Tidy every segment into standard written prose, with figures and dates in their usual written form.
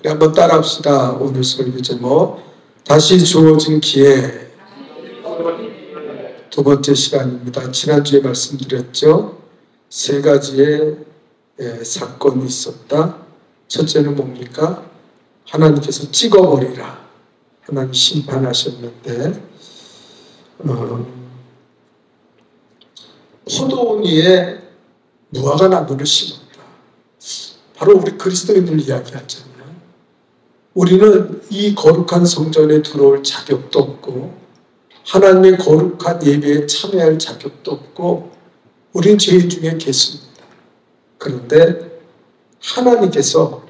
우리 한번 따라합시다. 오늘 설교 제목 다시 주어진 기회. 두 번째 시간입니다. 지난주에 말씀드렸죠. 세 가지의 사건이 있었다. 첫째는 뭡니까? 하나님께서 찍어버리라. 하나님 심판하셨는데 포도원 위에 무화과 나무를 심었다. 바로 우리 그리스도인들 이야기하잖아요. 우리는 이 거룩한 성전에 들어올 자격도 없고 하나님의 거룩한 예배에 참여할 자격도 없고 우린 죄인 중에 계십니다. 그런데 하나님께서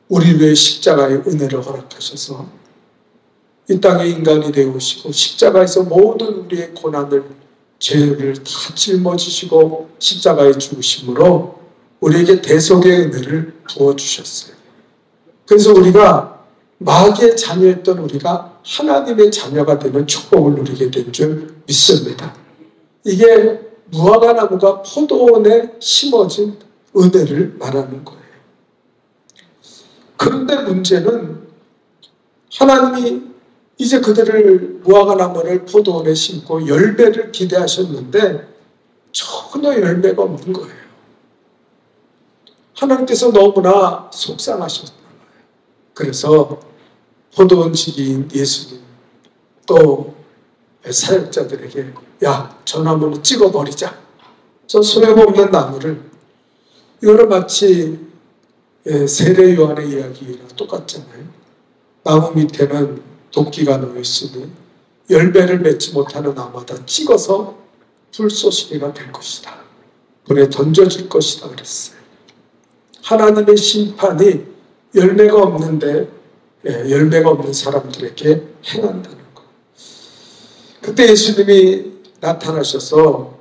우리를 위해 십자가의 은혜를 허락하셔서 이 땅에 인간이 되어오시고 십자가에서 모든 우리의 고난을 죄를 다 짊어지시고 십자가에 죽으심으로 우리에게 대속의 은혜를 부어주셨어요. 그래서 우리가 마귀의 자녀였던 우리가 하나님의 자녀가 되는 축복을 누리게 된 줄 믿습니다. 이게 무화과 나무가 포도원에 심어진 은혜를 말하는 거예요. 그런데 문제는 하나님이 이제 그들을 무화과 나무를 포도원에 심고 열매를 기대하셨는데 전혀 열매가 없는 거예요. 하나님께서 너무나 속상하셨나 봐요. 그래서 포도원 지기인 예수님 또 사역자들에게 야, 저 나무는 찍어버리자. 저 소용없는 나무를. 이거는 마치 세례 요한의 이야기랑 똑같잖아요. 나무 밑에는 도끼가 놓여있으니 열매를 맺지 못하는 나무마다 찍어서 불쏘시개가 될 것이다. 불에 던져질 것이다 그랬어요. 하나님의 심판이 열매가 없는데 열매가 없는 사람들에게 행한다는 것. 그때 예수님이 나타나셔서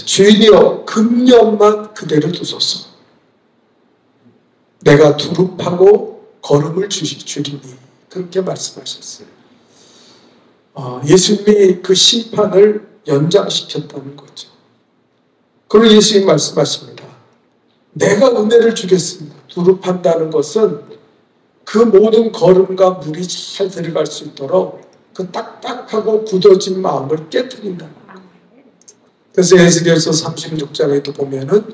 주인이여 금년만 그대로 두소서. 내가 두릅하고 걸음을 주리니 그렇게 말씀하셨어요. 예수님이 그 심판을 연장시켰다는 거죠. 그리고 예수님이 말씀하십니다. 내가 은혜를 주겠습니다. 두릅한다는 것은 그 모든 걸음과 물이 잘 들어갈 수 있도록 그 딱딱하고 굳어진 마음을 깨트린다는 거예요. 그래서 에스겔서 36장에도 보면은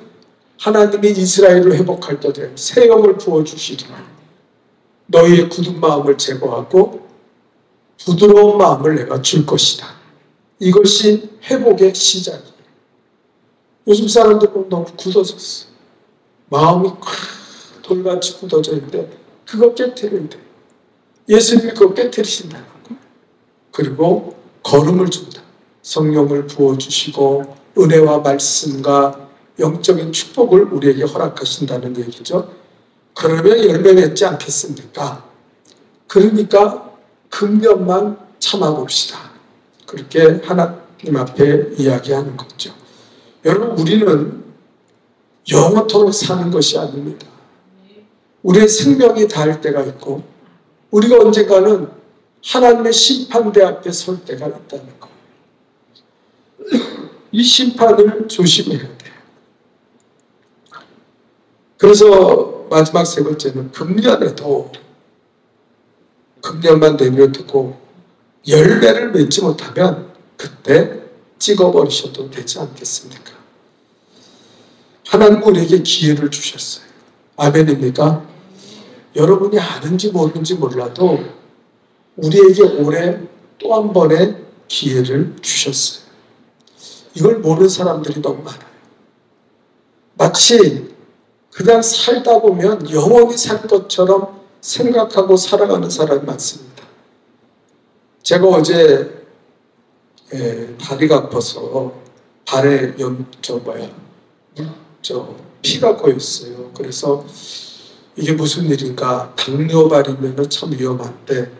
하나님이 이스라엘을 회복할 때 새 영을 부어주시리니 너희의 굳은 마음을 제거하고 부드러운 마음을 내가 줄 것이다. 이것이 회복의 시작이에요. 요즘 사람들은 너무 굳어졌어. 마음이 돌같이 굳어져 있는데 그거 깨트려야 돼. 예수님이 그거 깨트리신다는 거예요. 그리고 걸음을 준다. 성령을 부어주시고 은혜와 말씀과 영적인 축복을 우리에게 허락하신다는 얘기죠. 그러면 열매 맺지 않겠습니까? 그러니까 금년만 참아봅시다. 그렇게 하나님 앞에 이야기하는 거죠. 여러분, 우리는 영원토록 사는 것이 아닙니다. 우리의 생명이 닿을 때가 있고 우리가 언젠가는 하나님의 심판대 앞에 설 때가 있다는 거예요. 이 심판을 조심해야 돼요. 그래서 마지막 세 번째는 금년에도 금년만 내버려두고 열매를 맺지 못하면 그때 찍어버리셔도 되지 않겠습니까? 하나님 우리에게 기회를 주셨어요. 아멘입니까? 여러분이 아는지 모르는지 몰라도 우리에게 올해 또 한 번의 기회를 주셨어요. 이걸 모르는 사람들이 너무 많아요. 마치 그냥 살다 보면 영원히 살 것처럼 생각하고 살아가는 사람이 많습니다. 제가 어제 다리가 아파서 발에 피가 고였어요. 그래서 이게 무슨 일인가, 당뇨발이면 참 위험한데,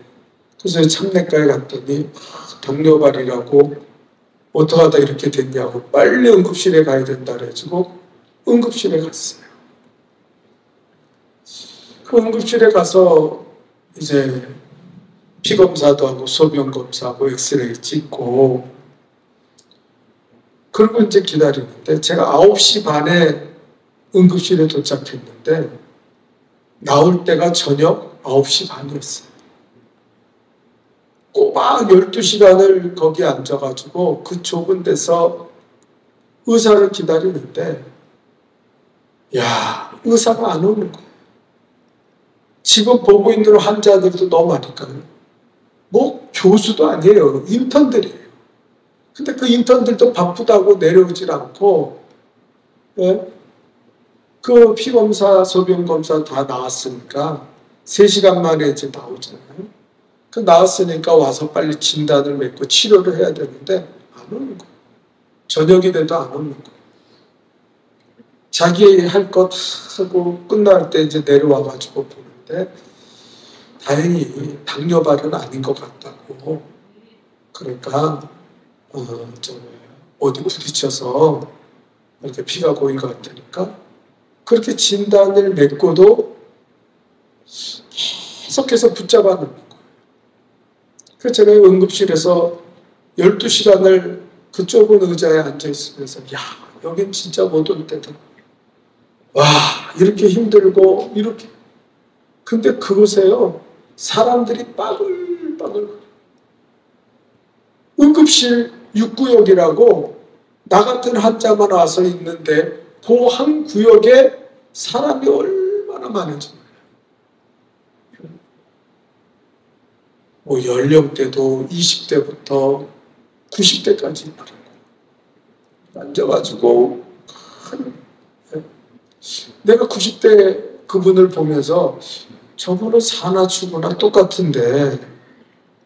그래서 창내과에 갔더니 당뇨발이라고 어떻게 하다 이렇게 됐냐고 빨리 응급실에 가야 된다 그래가지고 응급실에 갔어요. 그 응급실에 가서 이제 피검사도 하고 소변 검사하고 엑스레이 찍고 그리고 이제 기다리는데 제가 9시 반에 응급실에 도착했는데 나올 때가 저녁 9시 반이었어요. 꼬박 12시간을 거기 앉아가지고 그 좁은 데서 의사를 기다리는데, 야, 의사가 안 오는 거예요. 지금 보고 있는 환자들도 너무 많으니까요. 뭐 교수도 아니에요. 인턴들이에요. 근데 그 인턴들도 바쁘다고 내려오질 않고, 예? 그 피검사, 소변검사 다 나왔으니까 3시간 만에 이제 나오잖아요. 그 나왔으니까 와서 빨리 진단을 맺고 치료를 해야 되는데 안 오는 거예요. 저녁이 돼도 안 오는 거예요. 자기 할 것 하고 끝날 때 이제 내려와가지고 보는데 다행히 당뇨발은 아닌 것 같다고. 그러니까 어디 부딪혀서 이렇게 피가 고인 것 같으니까 그렇게 진단을 맺고도 계속해서 붙잡아 놓는 거예요. 그래서 제가 응급실에서 12시간을 그 좁은 의자에 앉아 있으면서 야, 여긴 진짜 못 올 때다. 와, 이렇게 힘들고 이렇게. 근데 그곳에요, 사람들이 빠글빠글. 응급실 6구역이라고 나 같은 환자만 와서 있는데 그 한 구역에 사람이 얼마나 많은지 몰라요. 뭐 연령대도 20대부터 90대까지 있더라고요. 앉아가지고 내가 90대 그분을 보면서 저분은 사나 죽으나 똑같은데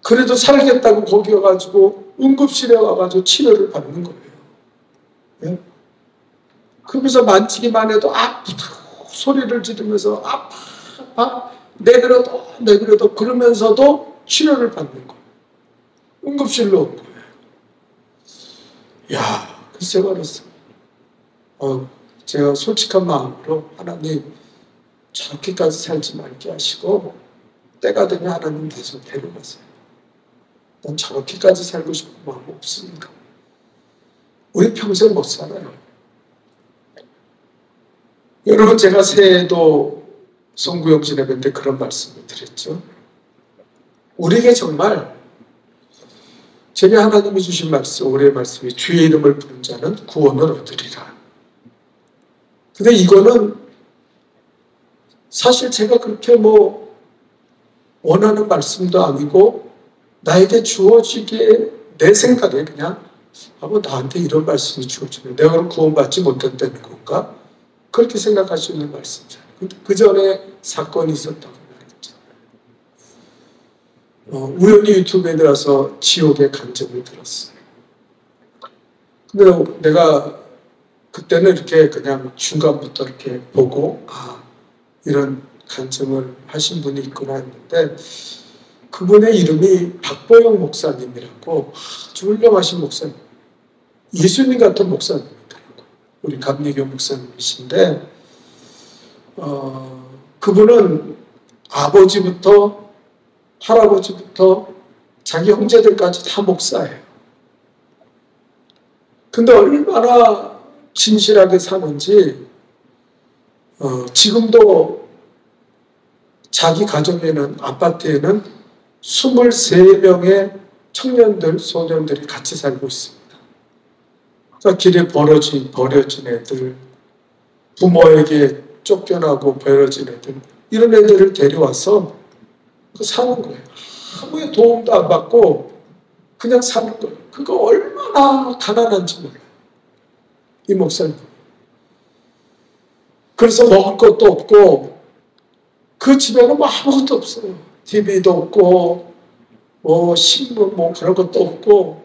그래도 살겠다고 거기 와가지고 응급실에 와가지고 치료를 받는 거예요. 예? 그러면서 만지기만 해도 아프다고 소리를 지르면서 아파 내그려도 그러면서도 치료를 받는 거예요. 응급실로 온 거예요. 야, 글쎄 말했어요. 제가 솔직한 마음으로 하나님 저렇게까지 살지 말게 하시고 때가 되면 하나님 계속 데려가세요. 난 저렇게까지 살고 싶은 마음 없습니다. 우리 평생 못 살아요. 여러분, 제가 새해에도 송구영신 예배 때 그런 말씀을 드렸죠. 우리에게 정말 제게 하나님이 주신 말씀, 올해의 말씀이 주의 이름을 부른 자는 구원을 얻으리라. 근데 이거는 사실 제가 그렇게 뭐 원하는 말씀도 아니고 나에게 주어지기에 내 생각에 그냥 뭐 나한테 이런 말씀이 주어지네. 내가 그럼 구원받지 못했다는 건가? 그렇게 생각할 수 있는 말씀이잖아요. 근데 그 전에 사건이 있었다고 말했죠. 우연히 유튜브에 들어서 지옥의 간증을 들었어요. 근데 내가 그때는 이렇게 그냥 중간부터 이렇게 보고 이런 간증을 하신 분이 있구나 했는데 그분의 이름이 박보영 목사님이라고 아주 훌륭하신 목사님, 예수님 같은 목사님이더라고요. 우리 감리교 목사님이신데 그분은 아버지부터 할아버지부터 자기 형제들까지 다 목사예요. 근데 얼마나 진실하게 사는지 지금도 자기 가정에는 아파트에는 23명의 청년들, 소년들이 같이 살고 있습니다. 그러니까 길에 버려진 애들, 부모에게 쫓겨나고 버려진 애들, 이런 애들을 데려와서 사는 거예요. 아무의 도움도 안 받고 그냥 사는 거예요. 그거 얼마나 가난한지 몰라요. 이 목사님. 그래서 먹을 것도 없고 그 집에는 뭐 아무것도 없어요. TV도 없고 뭐 신문 뭐 그런 것도 없고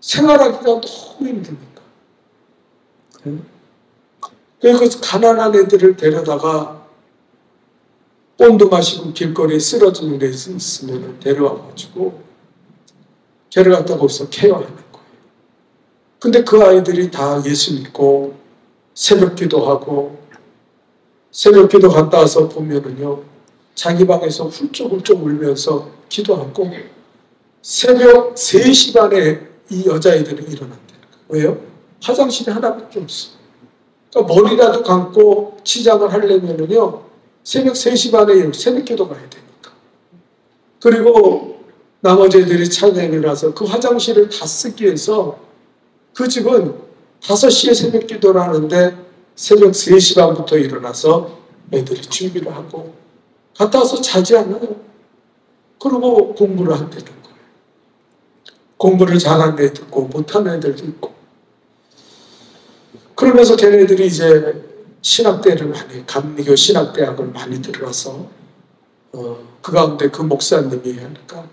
생활하기가 너무 힘드니까. 그래서 가난한 애들을 데려다가 본드 마시고 길거리에 쓰러지는 데 있으면 데려와가지고 걔를 갖다 거기서 케어하는 거예요. 근데 그 아이들이 다 예수 믿고 새벽 기도하고, 새벽 기도 갔다 와서 보면은요, 자기 방에서 훌쩍훌쩍 울면서 기도하고 새벽 3시 반에 이 여자애들이 일어난다는 거예요. 왜요? 화장실이 하나밖에 없어. 그러니까 머리라도 감고 치장을 하려면은요, 새벽 3시 반에 새벽 기도 가야 되니까. 그리고 나머지 애들이 차에 일어나서 그 화장실을 다 쓰기 위해서 그 집은 5시에 새벽 기도를 하는데 새벽 3시 반부터 일어나서 애들이 준비를 하고 갔다 와서 자지 않아요. 그리고 공부를 한다는 거예요. 공부를 잘하는 애도 있고 못하는 애들도 있고. 그러면서 걔네들이 이제 신학대를 많이, 감리교 신학대학을 많이 들어가서 그 가운데 그 목사님이 하니까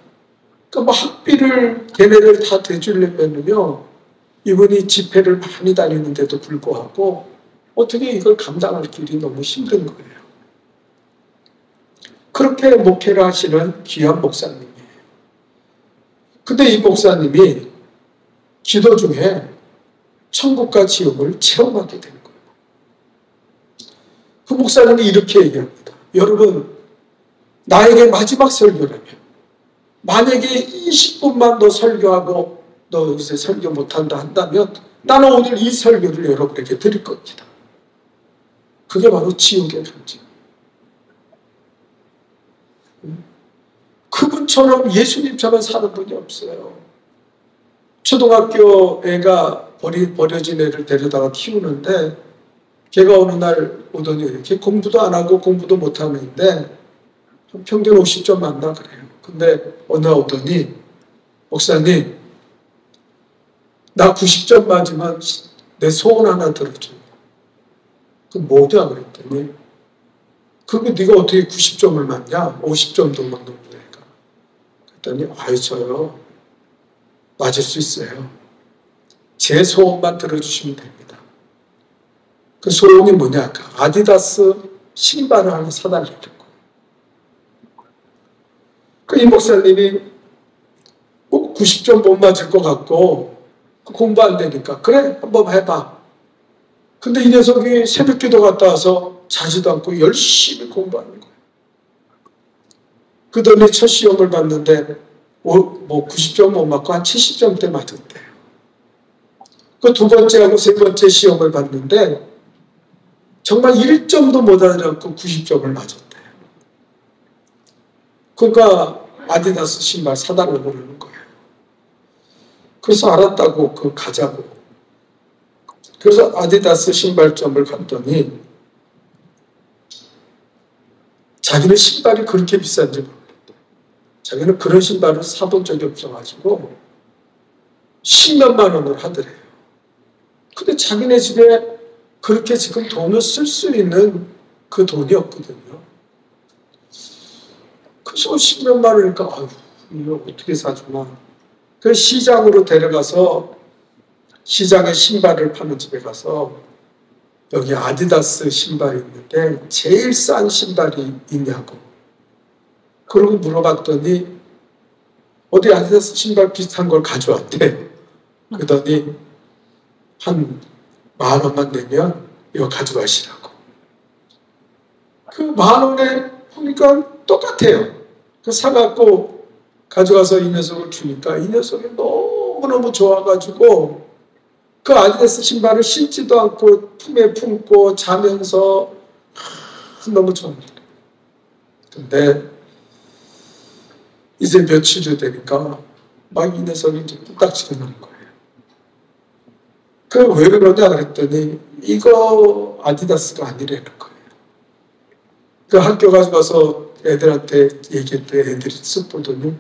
그러니까 뭐 학비를 걔네들 다 대주려면요 이분이 집회를 많이 다니는데도 불구하고 어떻게 이걸 감당할 길이 너무 힘든 거예요. 그렇게 목회를 하시는 귀한 목사님이에요. 근데 이 목사님이 기도 중에 천국과 지옥을 체험하게 된 거예요. 그 목사님이 이렇게 얘기합니다. 여러분, 나에게 마지막 설교라면 만약에 20분만 더 설교하고 너 이제 설교 못한다 한다면 나는 오늘 이 설교를 여러분에게 드릴 겁니다. 그게 바로 지옥의 편지. 그분처럼 예수님처럼 사는 분이 없어요. 초등학교 애가 버려진 애를 데려다가 키우는데 걔가 어느 날 오더니 이렇게 공부도 안 하고 공부도 못하는 애인데 평균 50점 맞나 그래요. 근데 어느 날 오더니 목사님 나 90점 맞으면 내 소원 하나 들어줘요. 그 뭐냐 그랬더니 그거 네가 어떻게 90점을 맞냐? 50점도 못 넘는 애가. 그랬더니 아이 저요. 맞을 수 있어요. 제 소원만 들어주시면 됩니다. 그 소원이 뭐냐? 그 아디다스 신발을 하나 사달라는 거예요. 이 목사님이 꼭 90점 못 맞을 것 같고 공부 안 되니까 그래 한번 해봐. 근데 이 녀석이 새벽 기도 갔다 와서 자지도 않고 열심히 공부하는 거예요. 그더니 첫 시험을 봤는데 뭐 90점 못 맞고 한 70점대 맞았대요. 그 두 번째하고 세 번째 시험을 봤는데 정말 1점도 못 알아듣고 90점을 맞았대요. 그러니까 아디다스 신발 사달라고 그러는 거예요. 그래서 알았다고 그 가자고. 그래서 아디다스 신발점을 갔더니 자기는 신발이 그렇게 비싼지 모르겠대. 자기는 그런 신발을 사본 적이 없어가지고 10몇만 원을 하더래요. 근데 자기네 집에 그렇게 지금 돈을 쓸 수 있는 그 돈이 없거든요. 그래서 10몇만 원이니까 아유 이거 어떻게 사주나. 그 시장으로 데려가서 시장에 신발을 파는 집에 가서 여기 아디다스 신발이 있는데 제일 싼 신발이 있냐고. 그러고 물어봤더니 어디 아디다스 신발 비슷한 걸 가져왔대. 그러더니 한 10,000원만 내면 이거 가져가시라고. 그 10,000원에 보니까 똑같아요. 그 사갖고 가져가서 이 녀석을 주니까 이 녀석이 너무너무 좋아가지고 그 아디다스 신발을 신지도 않고 품에 품고 자면서 너무 좋습니다. 근데 이제 며칠이 되니까 막 이 녀석이 이제 뚝딱지가 나는 거예요. 그 왜 그러냐 그랬더니 이거 아디다스가 아니라는 거예요. 그 학교 가져가서 애들한테 얘기했더니 애들이 쓱 보더니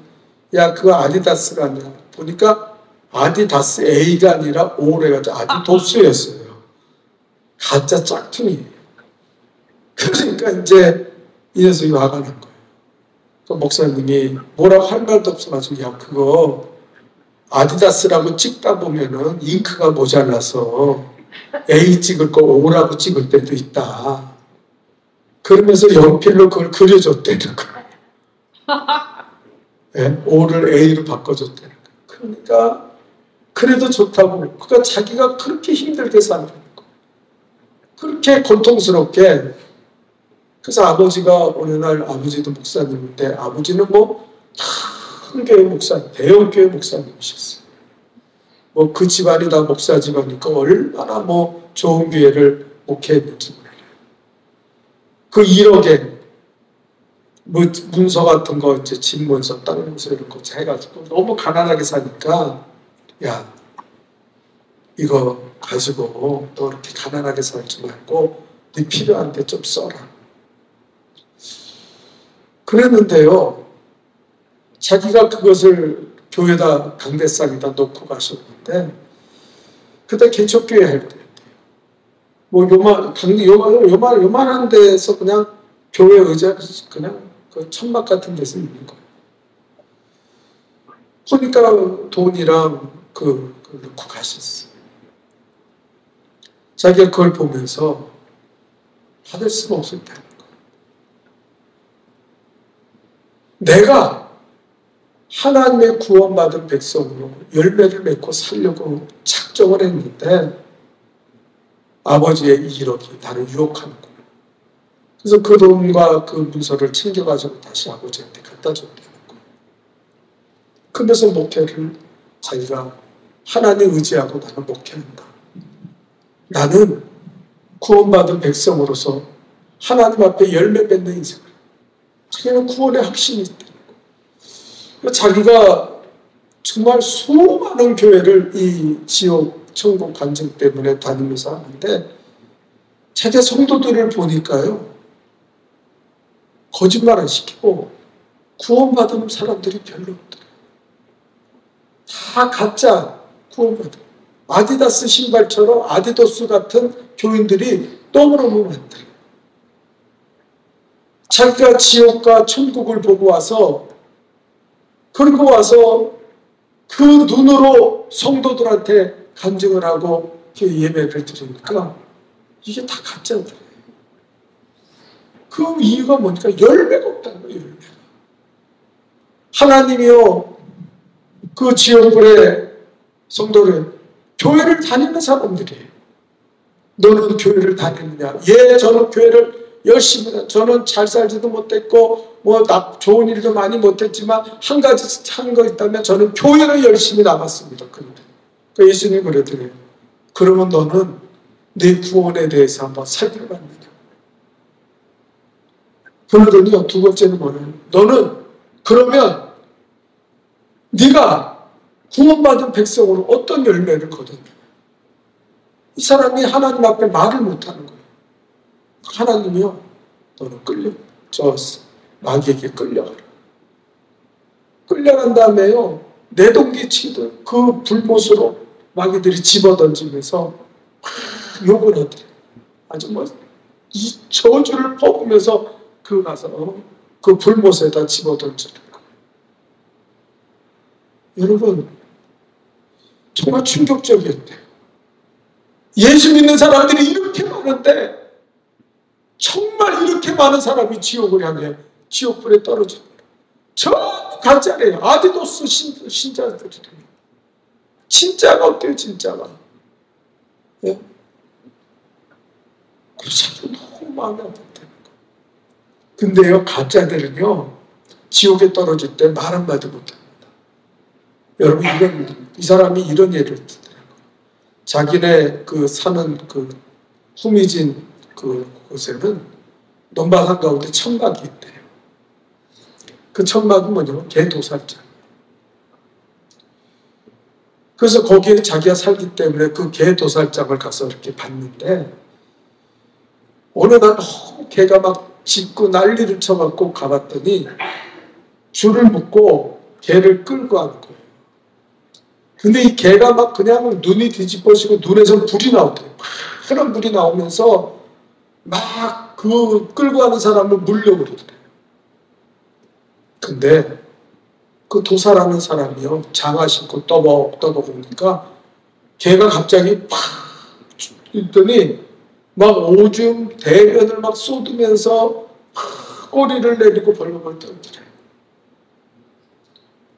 야 그거 아디다스가 아니야. 보니까 아디다스 A가 아니라 O래가지고 아디도스였어요. 가짜 짝퉁이에요. 그러니까 이제 이 녀석이 화가 난 거예요. 그 목사님이 뭐라고 할 말도 없어가지고 야 그거 아디다스라고 찍다 보면은 잉크가 모자라서 A 찍을 거 O라고 찍을 때도 있다. 그러면서 연필로 그걸 그려줬다는 거예요. 네? O를 A로 바꿔줬다는 거예요. 그러니까 그래도 좋다고. 그러니까 자기가 그렇게 힘들게 사는 거예요. 그렇게 고통스럽게. 그래서 아버지가 어느 날 아버지도 목사님인데 아버지는 뭐 큰 교회 목사님, 대형 교회 목사님이셨어요. 뭐 그 집안이 다 목사 집안이니까 얼마나 뭐 좋은 교회를 목회했는지 몰라요. 그 1억에 뭐 문서 같은 거 이제 집 문서, 땅 문서 이런 거 해가지고 너무 가난하게 사니까 야 이거 가지고 너 이렇게 가난하게 살지 말고 네 필요한데 좀 써라. 그랬는데요. 자기가 그것을 교회에다 강대상에다 놓고 가셨는데 그때 개척교회 할 때 뭐 요만한 데서 그냥 교회 의자 그냥 그 천막 같은 데서 있는 거예요. 보니까 돈이랑 그 넣고 가셨어요. 자기가 그걸 보면서 받을 수가 없었다는 거예요. 내가 하나님의 구원받은 백성으로 열매를 맺고 살려고 작정을 했는데 아버지의 2억이 나를 유혹하는 거예요. 그래서 그 돈과 그 문서를 챙겨가지고 다시 아버지한테 갖다 줬다는 거예요. 그래서 목회를 자기가 하나님 의지하고 나는 목회한다. 나는 구원받은 백성으로서 하나님 앞에 열매 맺는 인생을. 자기는 구원의 확신이 있다는 거예요. 자기가 정말 수많은 교회를 이 지옥 천국 간증 때문에 다니면서 하는데 자기 성도들을 보니까요. 거짓말 안 시키고 구원받은 사람들이 별로 없더래요. 다 가짜 구원받은. 아디다스 신발처럼 아디도스 같은 교인들이 너무너무 많더래요. 자기가 지옥과 천국을 보고 와서 그리고 와서 그 눈으로 성도들한테 간증을 하고 예배를 드리니까 이게 다 가짜더래요. 그 이유가 뭐니까 열매가 없다는 거예요. 열매가. 하나님이요 그 지옥불의 성도를 교회를 다니는 사람들이에요. 너는 교회를 다니느냐? 예, 저는 교회를 열심히 저는 잘 살지도 못했고 뭐 좋은 일도 많이 못했지만 한 가지 한 거 있다면 저는 교회를 열심히 나갔습니다. 그런데 예수님이 그러더래요. 그러면 너는 네 구원에 대해서 한번 살펴봤느냐? 그러더니요, 두 번째는 뭐냐면 너는 그러면 네가 구원받은 백성으로 어떤 열매를 거뒀냐? 이 사람이 하나님 앞에 말을 못하는 거예요. 하나님이요, 너는 마귀에게 끌려가라. 끌려간 다음에요, 내동기치듯 그 불못으로 마귀들이 집어던지면서 욕을 하더래요. 아주 이 저주를 퍼부면서 가서 그 불못에다 집어던지는 거예요. 여러분, 정말 충격적이었대요. 예수 믿는 사람들이 이렇게 많은데 정말 이렇게 많은 사람이 지옥을 향해 지옥불에 떨어집니다. 전부 가짜래요. 아디도스 신자들이래요. 진짜가 어때요, 진짜가? 예? 그래서 너무 마음이 아팠다는 거예요. 근데요, 가짜들은요, 지옥에 떨어질 때 말 한마디 못합니다. 여러분, 이 사람이 이런 예를 들더라고요. 자기네 사는 후미진 곳에는 논바산 가운데 천막이 있대요. 그 천막은 뭐냐면 개도살장. 그래서 거기에 자기가 살기 때문에 그 개도살장을 가서 이렇게 봤는데 어느 날 너무 개가 막 짖고 난리를 쳐갖고 가봤더니 줄을 묶고 개를 끌고 가는 거예요. 근데 이 개가 막 그냥 눈이 뒤집어지고 눈에서 불이 나오더래요. 그런 불이 나오면서 막 끌고 가는 사람을 물려버리더래요. 근데 그 도사라는 사람이요, 장화 신고 떠벅떠벅 오니까 개가 갑자기 팍 있더니 막 오줌 대변을 막 쏟으면서 꼬리를 내리고 벌벌벌 떨더래요.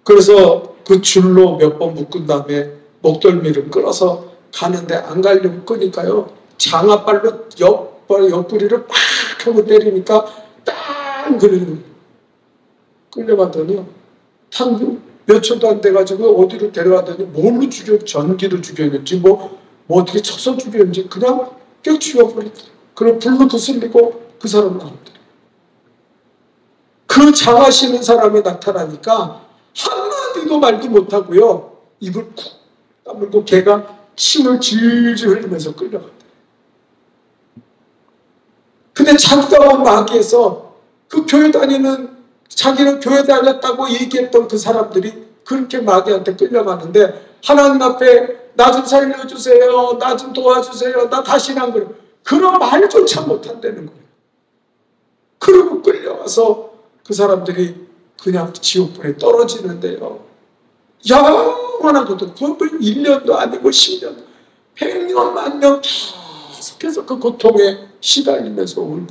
그래서 그 줄로 몇 번 묶은 다음에 목덜미를 끌어서 가는데 안 가려고 끄니까요, 장화발로 옆구리를 팍 하고 때리니까 땅 끌려가더니요, 몇 초도 안 돼가지고 어디로 데려가더니 뭘로 전기로 죽였는지 뭐 어떻게 쳐서 죽였는지 그냥 꽤 죽여버리더래요. 그럼 불로 거슬리고 그 사람 나오더래요. 그 장하시는 사람이 나타나니까 한마디도 말도 못하고요. 입을 쿡 다물고 걔가 침을 질질 흘리면서 끌려갔대요. 근데 자기가 온 마귀에서 그 교회 다니는, 자기는 교회 다녔다고 얘기했던 그 사람들이 그렇게 마귀한테 끌려가는데 하나님 앞에 나 좀 살려주세요, 나 좀 도와주세요, 나 다시는 안 그래요. 그런 말조차 못한다는 거예요. 그러고 끌려가서 그 사람들이 그냥 지옥불에 떨어지는데요. 영원하거든. 그걸 1년도 아니고 10년, 100년, 만년 계속해서 그 고통에 시달리면서 울고,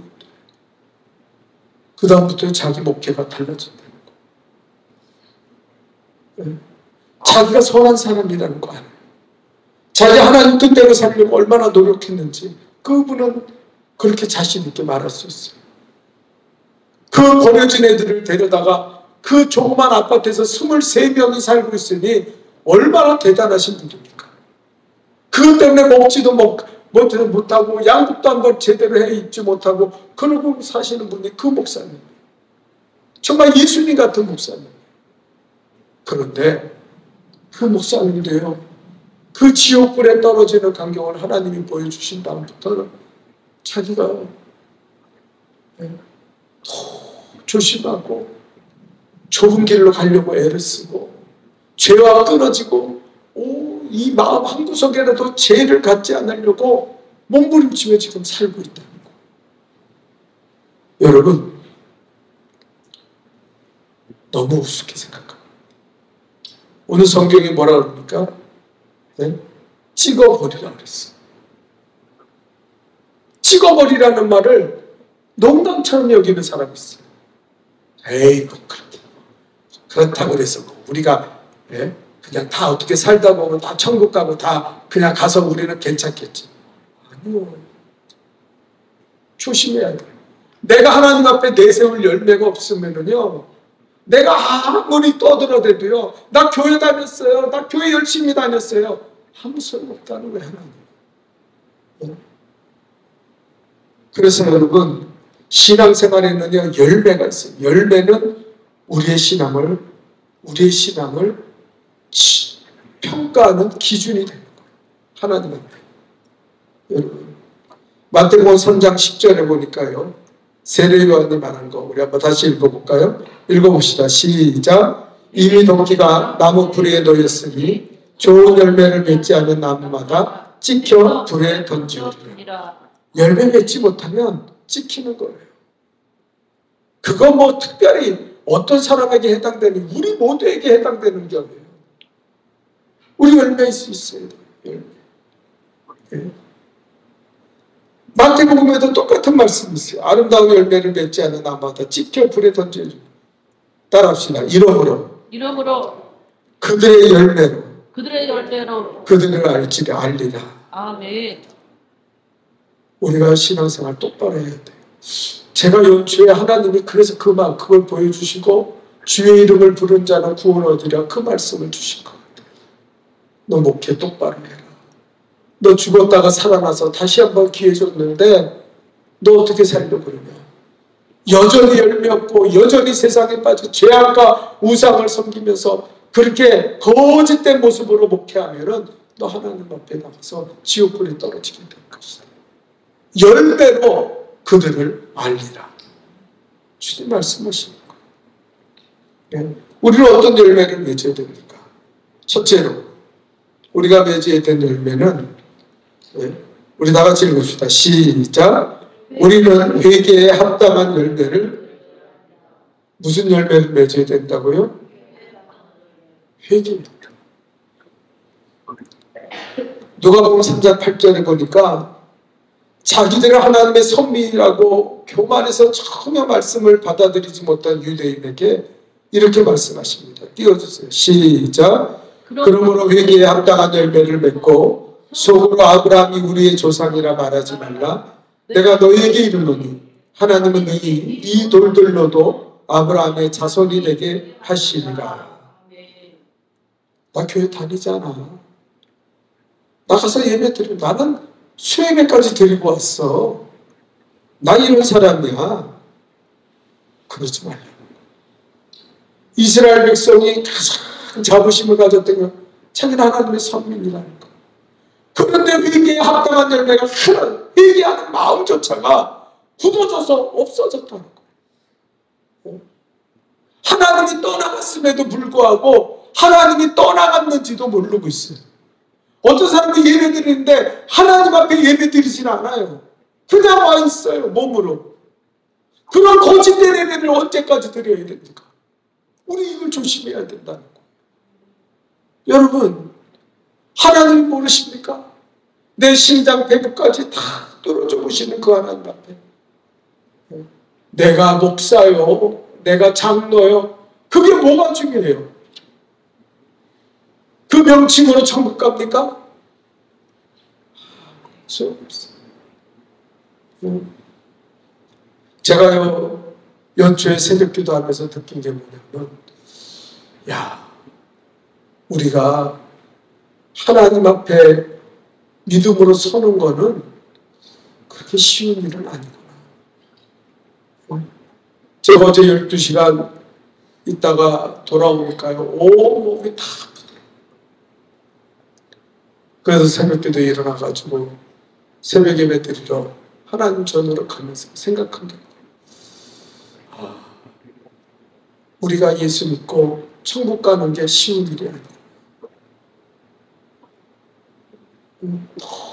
그 다음부터 자기 목회가 달라진다는 거예요. 자기가 선한 사람이라는 거 아니에요. 자기 하나님 뜻대로 살려고 얼마나 노력했는지 그분은 그렇게 자신 있게 말할 수 있어요. 그 버려진 애들을 데려다가 그 조그만 아파트에서 23명이 살고 있으니 얼마나 대단하신 분입니까? 그것 때문에 먹지도 못하고 양국도 한번 제대로 해 입지 못하고 그러고 사시는 분이 그 목사님, 정말 예수님 같은 목사님. 그런데 그 목사님도요, 그 지옥불에 떨어지는 광경을 하나님이 보여주신 다음부터는 자기가 조심하고 좁은 길로 가려고 애를 쓰고 죄와 끊어지고 이 마음 한구석에라도 죄를 갖지 않으려고 몸부림치며 지금 살고 있다는 거예요. 여러분, 너무 우습게 생각합니다. 오늘 성경이 뭐라 그럽니까? 네? 찍어버리라 그랬어요. 찍어버리라는 말을 농담처럼 여기는 사람이 있어요. 에이, 그렇다고 그래서 우리가 그냥 다 어떻게 살다 보면 다 천국 가고 다 그냥 가서 우리는 괜찮겠지. 아니요. 조심해야 돼요. 내가 하나님 앞에 내세울 열매가 없으면은요, 내가 아무리 떠들어대도요, 나 교회 다녔어요, 나 교회 열심히 다녔어요, 아무 소용없다는 거예요, 하나님. 그래서 여러분, 신앙생활에는요, 열매가 있어요. 열매는 우리의 신앙을 평가하는 기준이 되는 거예요. 하나님 앞에. 여러분, 마태복음 3장 10절에 보니까요, 세례 요한이 말한 거 우리 한번 다시 읽어볼까요? 읽어봅시다. 시작. 이미 도끼가 나무 불에 놓였으니 좋은 열매를 맺지 않은 나무마다 찍혀 불에 던지우리라. 열매 맺지 못하면 찍히는 거예요. 그거 뭐 특별히 어떤 사람에게 해당되는, 우리 모두에게 해당되는 경우예요. 우리 열매 있어야 돼요. 열매. 네. 마태복음에도 똑같은 말씀이 있어요. 아름다운 열매를 맺지 않은 나무마다 찍혀 불에 던져주고. 따라합시다. 이러므로 그들의 열매로 그들을 알리라. 아멘. 우리가 신앙생활 똑바로 해야 돼요. 제가 연초에 하나님이 그래서 그걸 보여주시고 주의 이름을 부른 자는 구원 얻으리라 그 말씀을 주신 것 같아요. 너 목회 똑바로 해라. 너 죽었다가 살아나서 다시 한번 기회 줬는데 너 어떻게 살려고 그러냐. 여전히 열매 없고 여전히 세상에 빠져 죄악과 우상을 섬기면서 그렇게 거짓된 모습으로 목회하면은 너 하나님 앞에 나가서 지옥불에 떨어지게 될 것이다. 열매로 그들을 알리라. 주님 말씀하시는 거예요. 우리는 어떤 열매를 맺어야 됩니까? 첫째로 우리가 맺어야 될 열매는 우리 다 같이 읽읍시다. 시작. 우리는 회개에 합당한 열매를, 무슨 열매를 맺어야 된다고요? 회개. 누가복음 3장 8절에 보니까 자기들을 하나님의 선민이라고 교만해서 전혀 말씀을 받아들이지 못한 유대인에게 이렇게 말씀하십니다. 띄워주세요. 시작. 그러므로 회개에 합당한 열매를 맺고 속으로 아브라함이 우리의 조상이라 말하지 말라. 내가 너희에게 이르노니 하나님은 이 돌들로도 아브라함의 자손이 되게 하시리라. 나 교회 다니잖아. 나가서 예배 드리고 나는 수예배까지 드리고 왔어. 나 이런 사람이야. 그러지 말라고. 이스라엘 백성이 가장 자부심을 가졌던 건 자기는 하나님의 선민이라는 거. 그런데 회개에 합당한 열매가 하는 회개하는 마음조차가 굳어져서 없어졌다는 거. 하나님이 떠나갔음에도 불구하고 하나님이 떠나갔는지도 모르고 있어요. 어떤 사람은 예배 드리는데 하나님 앞에 예배 드리진 않아요. 그냥 와 있어요, 몸으로. 그런 거짓된 예배를 언제까지 드려야 됩니까? 우리 이걸 조심해야 된다는 거예요. 여러분, 하나님 모르십니까? 내 심장 배부까지 다 뚫어줘 보시는 그 하나님 앞에. 내가 목사요, 내가 장로요, 그게 뭐가 중요해요? 그 명칭으로 천국 갑니까? 소용없어요. 제가요, 연초에 새벽기도 하면서 느낀 게 뭐냐면, 야, 우리가 하나님 앞에 믿음으로 서는 거는 그렇게 쉬운 일은 아니구나. 제가 어제 12시간 있다가 돌아오니까요, 온몸이 다 아프더라고요. 그래서 새벽기도 일어나가지고 새벽 예배 드리러 하나님 전으로 가면서 생각한 게, 우리가 예수 믿고 천국 가는 게 쉬운 일이 아니에요.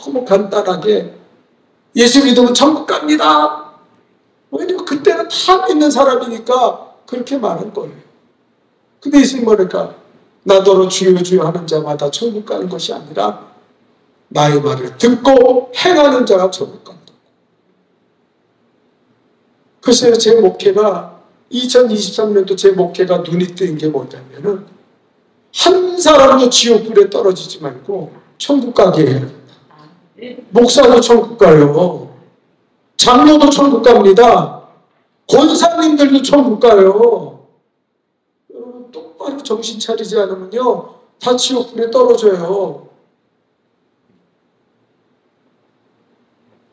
너무 간단하게 예수 믿으면 천국 갑니다. 왜냐면 그때는 다 믿는 사람이니까 그렇게 말한 거예요. 근데 예수님 뭐랄까? 나더러 주여 주여 하는 자마다 천국 가는 것이 아니라 나의 말을 듣고 행하는 자가 천국 간다. 글쎄요, 제 목회가 2023년도 제 목회가 눈이 뜨인 게 뭐냐면은 한 사람도 지옥불에 떨어지지 말고 천국 가게 해요. 목사도 천국 가요. 장로도 천국 갑니다. 권사님들도 천국 가요. 똑바로 정신 차리지 않으면요, 다 지옥불에 떨어져요.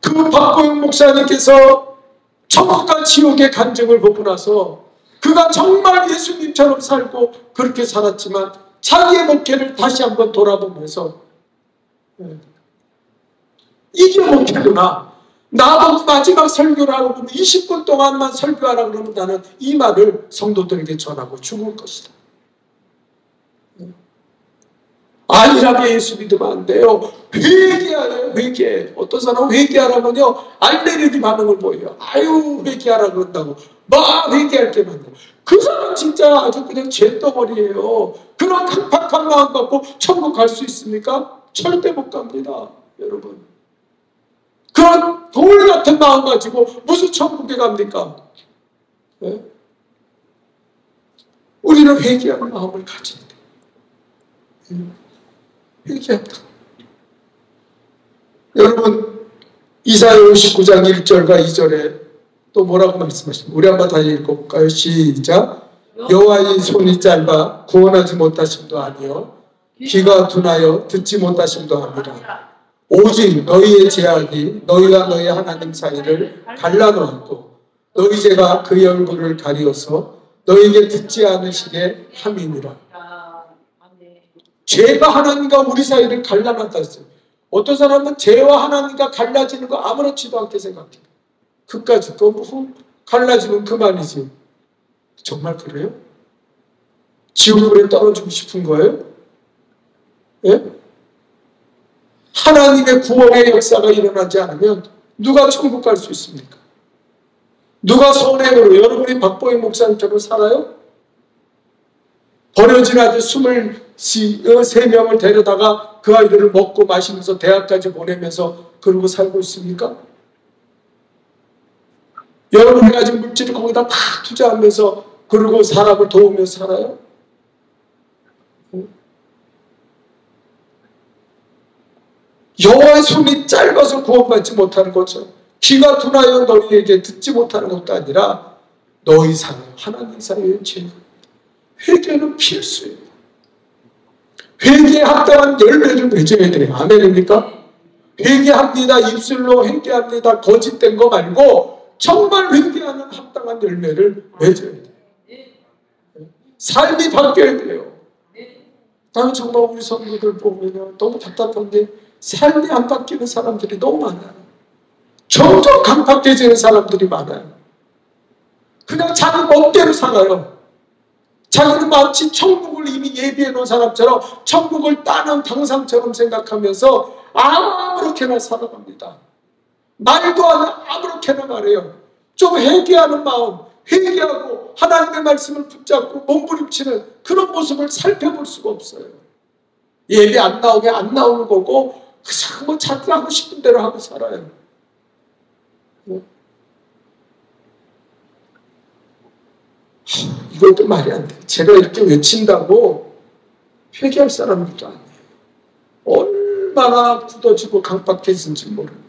그 박보영 목사님께서 천국과 지옥의 간증을 보고 나서 그가 정말 예수님처럼 살고 그렇게 살았지만 자기의 목회를 다시 한번 돌아보면서 이게 목회구나. 나보고 마지막 설교를 하라고 그러면 20분 동안만 설교하라고 그러면 나는 이 말을 성도들에게 전하고 죽을 것이다. 안일하게 예수 믿으면 안 돼요. 회개하래요, 회개. 어떤 사람은 회개하라면요, 알레르기 반응을 보여요. 아유, 회개하라 그런다고. 막 회개할 게 많아요. 그 사람 진짜 아주 그냥 죄덩어리예요. 그런 강팍한 마음 갖고 천국 갈 수 있습니까? 절대 못 갑니다, 여러분. 그런 돌 같은 마음 가지고 무슨 천국에 갑니까? 네? 우리는 회개하는 마음을 가져야 돼요. 회개한다. 여러분, 이사야 59장 1절과 2절에 또 뭐라고 말씀하십니까? 우리 한번 다시 읽어볼까요? 시작. 여호와의 손이 짧아 구원하지 못하심도 아니요 귀가 둔하여 듣지 못하심도 아니라 오직 너희의 죄악이 너희와 너희 하나님 사이를 갈라놓았고 너희 죄가 그의 얼굴을 가리어서 너희에게 듣지 않으시게 함이니라. 죄가 하나님과 우리 사이를 갈라놨다 했어요. 어떤 사람은 죄와 하나님과 갈라지는 거 아무렇지도 않게 생각해요. 그까짓 거 갈라지면 그만이지. 정말 그래요? 지옥불에 떨어지고 싶은 거예요? 예? 하나님의 구원의 역사가 일어나지 않으면 누가 천국 갈 수 있습니까? 누가 선행으로 여러분이 박보영 목사님처럼 살아요? 버려진 아들 23명을 데려다가 그 아이들을 먹고 마시면서 대학까지 보내면서 그러고 살고 있습니까? 여러분이 가진 물질을 거기다 다 투자하면서 그러고 사람을 도우면서 살아요? 여호와의 손이 짧아서 구원받지 못하는 것처럼 귀가 둔하여 너희에게 듣지 못하는 것도 아니라 너희 사이 하나님 사이의 죄. 회개는 필수예요. 회개에 합당한 열매를 맺어야 돼요. 아멘입니까? 회개합니다. 입술로 회개합니다. 거짓된 거 말고 정말 회개하는 합당한 열매를 맺어야 돼요. 삶이 바뀌어야 돼요. 나는 정말 우리 성도들 보면 너무 답답한 게 삶이 안 바뀌는 사람들이 너무 많아요. 점점 강팍해지는 사람들이 많아요. 그냥 자기 멋대로 살아요. 자기는 마치 천국을 이미 예비해 놓은 사람처럼 천국을 따는 당상처럼 생각하면서 아무렇게나 살아갑니다. 말도 안 하고 아무렇게나 말해요. 좀 회개하는 마음, 회개하고 하나님의 말씀을 붙잡고 몸부림치는 그런 모습을 살펴볼 수가 없어요. 예배 안 나오면 안 나오는 거고 그냥 뭐 자기가 하고 싶은 대로 하고 살아요. 이것도 말이 안 돼요. 제가 이렇게 외친다고 회개할 사람들도 아니에요. 얼마나 굳어지고 강박해진지 모릅니다.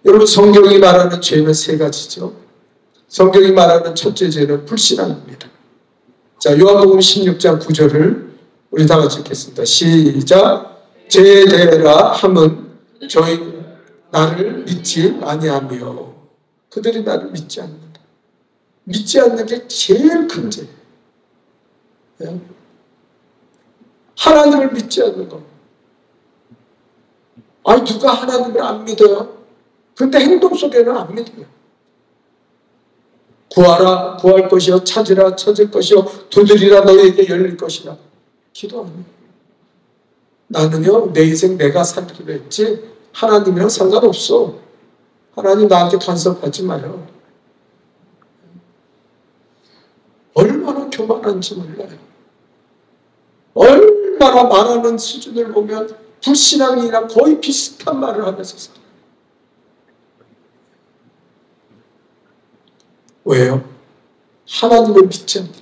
여러분, 성경이 말하는 죄는 세 가지죠. 성경이 말하는 첫째 죄는 불신앙입니다. 자, 요한복음 16장 9절을 우리 다 같이 읽겠습니다. 시작. 죄되라 함은 저희 나를 믿지 아니하며. 그들이 나를 믿지 않는다. 믿지 않는 게 제일 큰 죄예요. 하나님을 믿지 않는 거. 아니, 누가 하나님을 안 믿어요? 근데 행동 속에는 안 믿어요. 구하라, 구할 것이요. 찾으라, 찾을 것이요. 두드리라, 너에게 열릴 것이라. 기도 안 해요. 나는요, 내 인생 내가 살기로 했지 하나님이랑 상관없어. 하나님 나한테 간섭하지 마요. 얼마나 교만한지 몰라요. 얼마나 말하는 수준을 보면 불신앙이랑 거의 비슷한 말을 하면서 살아요. 왜요? 하나님을 믿지 않는다.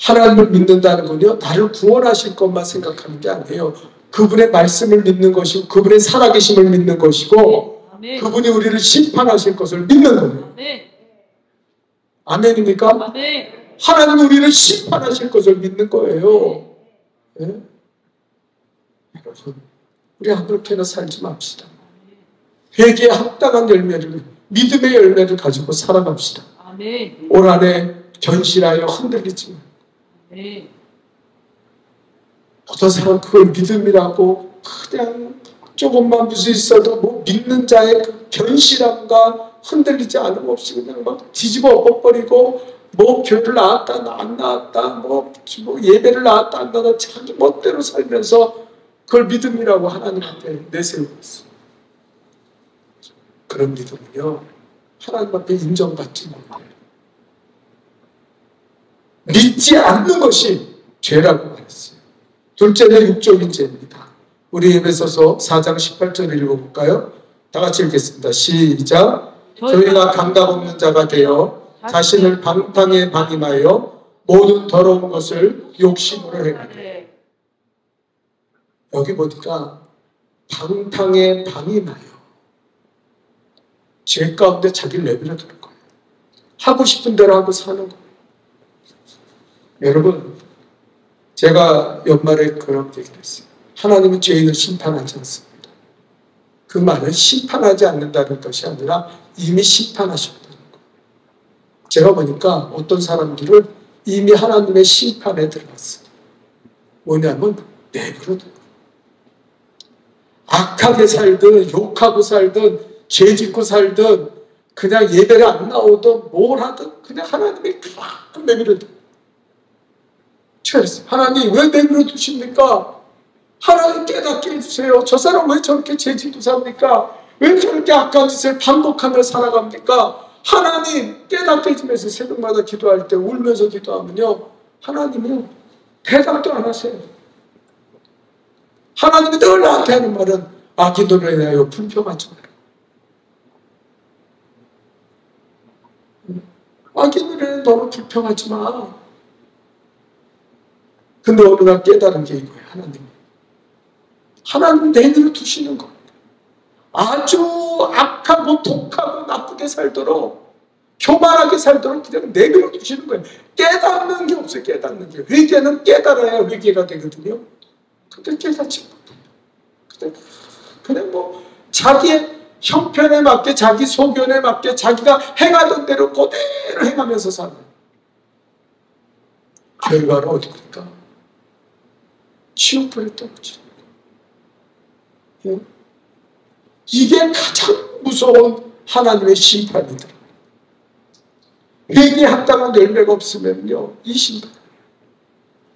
하나님을 믿는다는 건요, 나를 구원하실 것만 생각하는 게 아니에요. 그분의 말씀을 믿는 것이고, 그분의 살아계심을 믿는 것이고, 아멘. 그분이 우리를 심판하실 것을 믿는 거예요. 아멘. 아멘입니까? 아멘. 하나님이 우리를 심판하실 것을 믿는 거예요. 네? 여러분, 우리 아무렇게나 살지 맙시다. 회개에 합당한 열매를, 믿음의 열매를 가지고 살아갑시다. 아멘. 올 한해 견실하여 흔들리지 마. 아멘. 어떤 사람은 그걸 믿음이라고 그냥 조금만 무슨 있어도 뭐 믿는 자의 그 견실함과 흔들리지 않음 없이 그냥 막 뒤집어 엎어버리고 뭐 교회를 나왔다 안 나왔다 뭐 예배를 나왔다 안 나왔다 자기 멋대로 살면서 그걸 믿음이라고 하나님 앞에 내세우고 있어요. 그런 믿음은요, 하나님 앞에 인정받지 못해요. 믿지 않는 것이 죄라고 말했어요. 둘째는 육적인 죄입니다. 우리 에베소서 4장 18절을 읽어볼까요? 다 같이 읽겠습니다. 시작. 저희가 감각 없는 자가 되어 자신을 방탕에 방임하여 모든 더러운 것을 욕심으로 행하되. 여기 보니까 방탕에 방임하여 죄 가운데 자기를 내버려 두는 거예요. 하고 싶은 대로 하고 사는 거예요. 여러분, 제가 연말에 그런 얘기를 했어요. 하나님은 죄인을 심판하지 않습니다. 그 말은 심판하지 않는다는 것이 아니라 이미 심판하셨다는 거예요. 제가 보니까 어떤 사람들은 이미 하나님의 심판에 들어갔어요. 뭐냐면 내버려 둬요. 악하게 살든 욕하고 살든 죄 짓고 살든 그냥 예배를 안 나오든 뭘 하든 그냥 하나님이 가끔 내버려 둬요. 하나님 왜 내버려 두십니까? 하나님 깨닫게 해주세요. 저 사람 왜 저렇게 죄 짓고 삽니까? 왜 저렇게 악한 짓을 반복하며 살아갑니까? 하나님 깨닫게 해주면서 새벽마다 기도할 때 울면서 기도하면요, 하나님은 대답도 안 하세요. 하나님이 늘 나한테 하는 말은 악인으로 인하여 불평하지 마라. 악인으로 인하여 너는 불평하지 마. 근데 어느 날 깨달은 게 이거예요. 하나님 내버려 두시는 거예요. 아주 악하고 독하고 나쁘게 살도록 교만하게 살도록 그냥 내버려 두시는 거예요. 깨닫는 게 없어요. 깨닫는 게. 회개는 깨달아야 회개가 되거든요. 근데 깨닫지 못해요. 그냥 뭐 자기의 형편에 맞게, 자기 소견에 맞게 자기가 행하던 대로 그대로 행하면서 살아요. 결과는 어디입니까? 지옥불에 떨어지는 거예요. 이게 가장 무서운 하나님의 심판이다. 회개에 합당한 열매가 없으면요, 이 심판.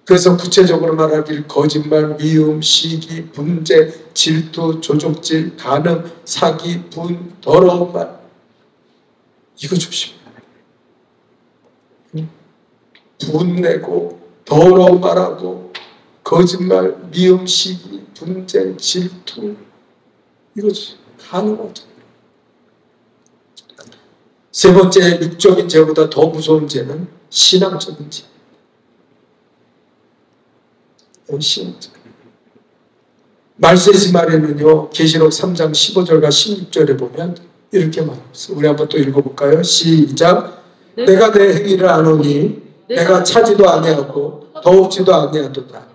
그래서 구체적으로 말하길 거짓말, 미움, 시기, 분재, 질투, 조종질, 간음, 사기, 분, 더러운 말, 이거 조심해야 돼요. 분내고 더러운 말하고 거짓말, 미움, 시기, 분재, 질투, 이거 가능하죠. 세 번째, 육적인 죄보다 더 무서운 죄는 신앙적인 죄. 신앙적. 말세지 말에는요, 계시록 3장 15절과 16절에 보면 이렇게 말합니다. 우리 한번 또 읽어볼까요? 시작. 내가 내 행위를 아노니 내가 차지도 아니하고 더욱지도 아니하도다.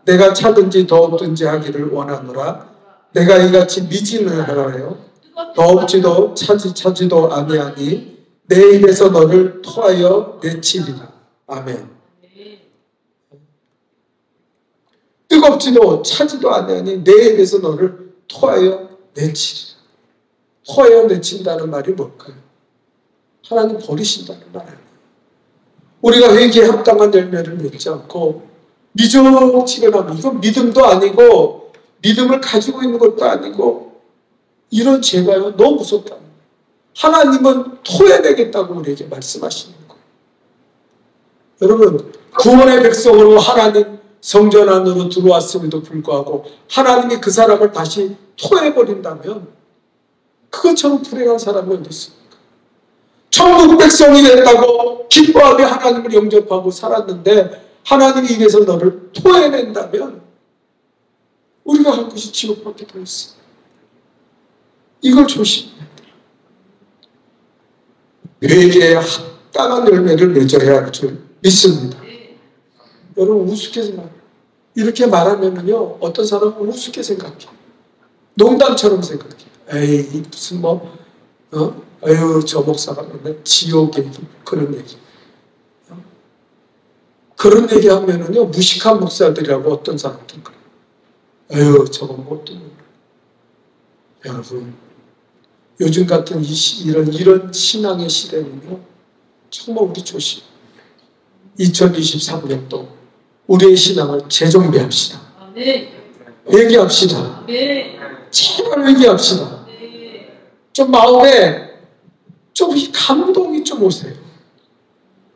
내가 차든지 더욱든지 하기를 원하노라. 내가 이같이 미지는 하나요. 더욱지도 차지도 아니하니 내 입에서 너를 토하여 내치리라. 아멘. 뜨겁지도 차지도 아니하니 내 입에서 너를 토하여 내치리라. 토하여 내친다는 말이 뭘까요? 하나님 버리신다는 말 아니에요. 우리가 회개에 합당한 열매를 맺지 않고 미적지근하면, 이건 믿음도 아니고 믿음을 가지고 있는 것도 아니고, 이런 죄가요 너무 무섭다는 거예요. 하나님은 토해내겠다고 우리에게 말씀하시는 거예요. 여러분, 구원의 백성으로 하나님 성전 안으로 들어왔음에도 불구하고 하나님이 그 사람을 다시 토해버린다면 그것처럼 불행한 사람이 어디 있습니까? 천국 백성이 됐다고 기뻐하며 하나님을 영접하고 살았는데 하나님이 입에서 너를 토해낸다면 우리가 할 것이 지옥밖에 더 있어요. 이걸 조심해야 돼요. 회개에 합당한 열매를 맺어야 할 줄 믿습니다. 여러분, 우습게 생각해요. 이렇게 말하면요, 어떤 사람은 우습게 생각해요. 농담처럼 생각해요. 에이, 무슨 아유, 저 목사가 맨날 지옥 얘기, 그런 얘기. 그런 얘기 하면은요, 무식한 목사들이라고 어떤 사람들 그래요. 에휴, 저건 못 듣는 거예요. 여러분, 요즘 같은 이런 신앙의 시대는요, 정말 우리 조심. 2023년도 우리의 신앙을 재정비합시다. 회개합시다. 제발 회개합시다. 좀 마음에 좀 감동이 좀 오세요.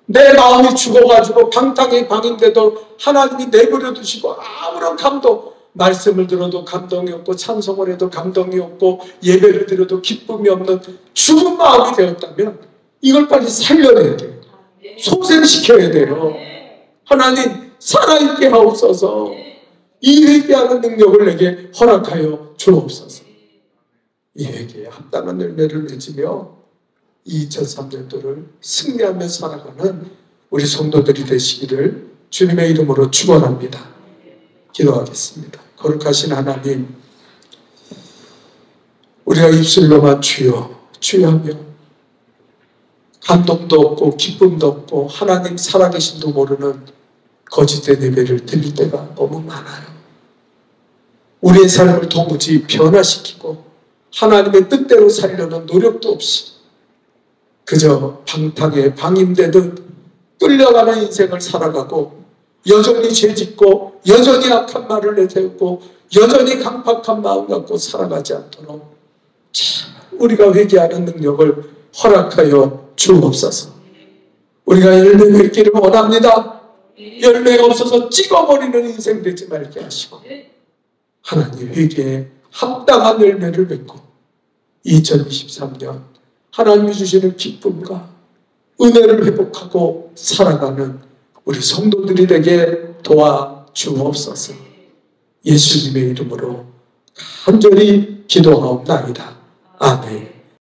내 마음이 죽어가지고 방탕의 방인데도 하나님이 내버려 두시고 아무런 감동, 말씀을 들어도 감동이 없고 찬송을 해도 감동이 없고 예배를 드려도 기쁨이 없는 죽은 마음이 되었다면 이걸 빨리 살려내야 돼요. 소생시켜야 돼요. 하나님 살아있게 하옵소서. 이 회개하는 능력을 내게 허락하여 주옵소서. 이 회개에 합당한 열매를 맺으며 2003년도를 승리하며 살아가는 우리 성도들이 되시기를 주님의 이름으로 축원합니다. 기도하겠습니다. 거룩하신 하나님, 우리가 입술로만 주여 주여 하며 감동도 없고 기쁨도 없고 하나님 살아계신도 모르는 거짓된 예배를 드릴 때가 너무 많아요. 우리의 삶을 도무지 변화시키고 하나님의 뜻대로 살려는 노력도 없이 그저 방탕에 방임되듯 끌려가는 인생을 살아가고 여전히 죄짓고 여전히 악한 말을 내세우고 여전히 강팍한 마음 갖고 살아가지 않도록 우리가 회개하는 능력을 허락하여 주옵소서. 우리가 열매 맺기를 원합니다. 열매가 없어서 찍어버리는 인생 되지 말게 하시고 하나님 회개에 합당한 열매를 맺고 2023년 하나님이 주시는 기쁨과 은혜를 회복하고 살아가는 우리 성도들이 되게 도와주옵소서. 예수님의 이름으로 간절히 기도하옵나이다. 아멘.